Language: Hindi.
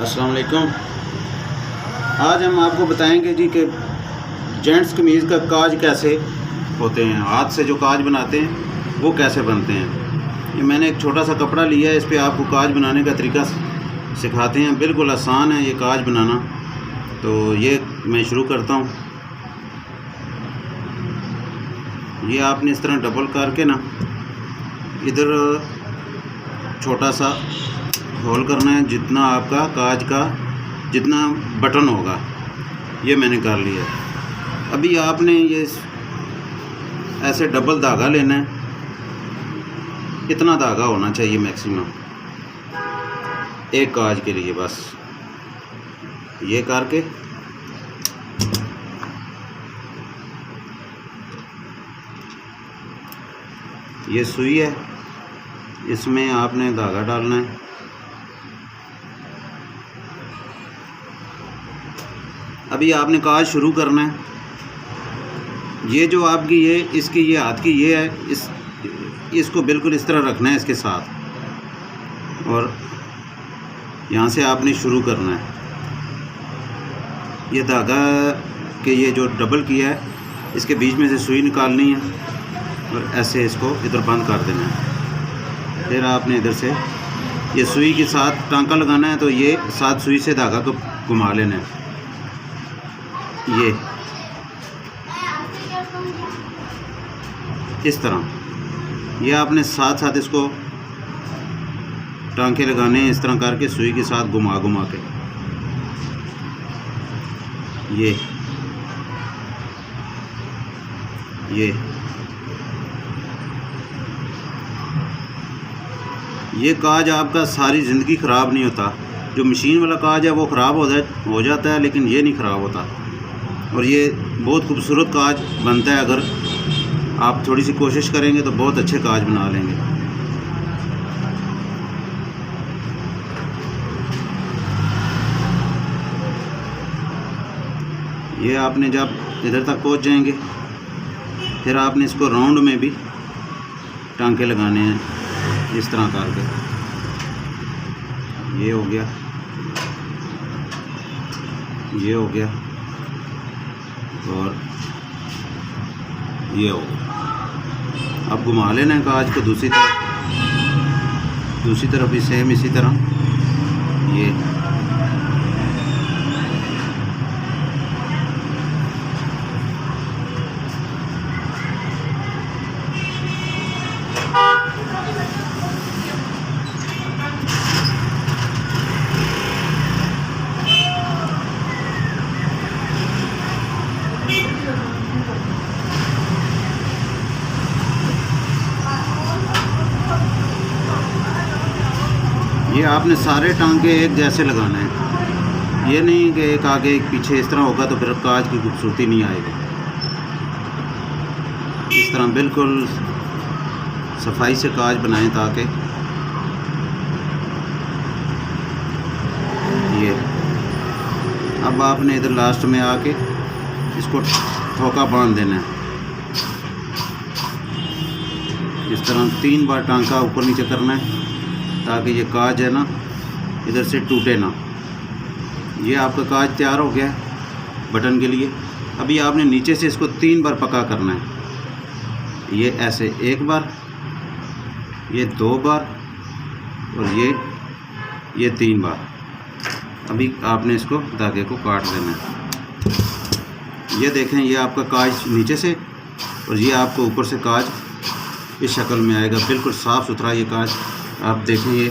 अस्सलाम वालेकुम। आज हम आपको बताएंगे जी कि जेंट्स कमीज़ का काज कैसे होते हैं, हाथ से जो काज बनाते हैं वो कैसे बनते हैं। ये मैंने एक छोटा सा कपड़ा लिया है, इस पर आपको काज बनाने का तरीका सिखाते हैं। बिल्कुल आसान है ये काज बनाना। तो ये मैं शुरू करता हूँ। ये आपने इस तरह डबल करके ना इधर छोटा सा होल करना है, जितना आपका काज का जितना बटन होगा। ये मैंने कर लिया। अभी आपने ये ऐसे डबल धागा लेना है। इतना धागा होना चाहिए मैक्सिमम एक काज के लिए। बस ये करके ये सुई है, इसमें आपने धागा डालना है। अभी आपने काज शुरू करना है। ये जो आपकी इसकी ये हाथ की ये है, इसको बिल्कुल इस तरह रखना है इसके साथ, और यहाँ से आपने शुरू करना है। ये धागा के ये जो डबल किया है इसके बीच में से सुई निकालनी है और ऐसे इसको इधर बंद कर देना है। फिर आपने इधर से ये सुई के साथ टांका लगाना है, तो ये साथ सुई से धागा को घुमा लेना है। ये इस तरह ये आपने साथ साथ इसको टांके लगाने हैं, इस तरह करके सुई के साथ घुमा घुमा के। ये काज आपका सारी ज़िंदगी ख़राब नहीं होता। जो मशीन वाला काज है वो ख़राब हो जाता है, लेकिन ये नहीं ख़राब होता। और ये बहुत खूबसूरत काज बनता है। अगर आप थोड़ी सी कोशिश करेंगे तो बहुत अच्छे काज बना लेंगे। ये आपने जब इधर तक पहुंच जाएंगे, फिर आपने इसको राउंड में भी टांके लगाने हैं, इस तरह करके। ये हो गया, ये हो गया, और ये हो गया। अब घुमा लेना है काज को दूसरी तरफ भी सेम इसी तरह। ये आपने सारे टांके एक जैसे लगाना है। ये नहीं कि एक आगे एक पीछे, इस तरह होगा तो फिर काज की खूबसूरती नहीं आएगी। इस तरह बिल्कुल सफाई से काज बनाएं, ताकि ये। अब आपने इधर लास्ट में आके इसको ठोका बांध देना है। इस तरह 3 बार टांका ऊपर नीचे करना है, ताकि ये काज है ना इधर से टूटे ना। ये आपका काज तैयार हो गया है बटन के लिए। अभी आपने नीचे से इसको 3 बार पक्का करना है। ये ऐसे 1 बार, ये 2 बार, और ये 3 बार। अभी आपने इसको धागे को काट देना है। ये देखें, ये आपका काज नीचे से, और ये आपको ऊपर से काज इस शक्ल में आएगा। बिल्कुल साफ़ सुथरा ये काज आप देखें। ये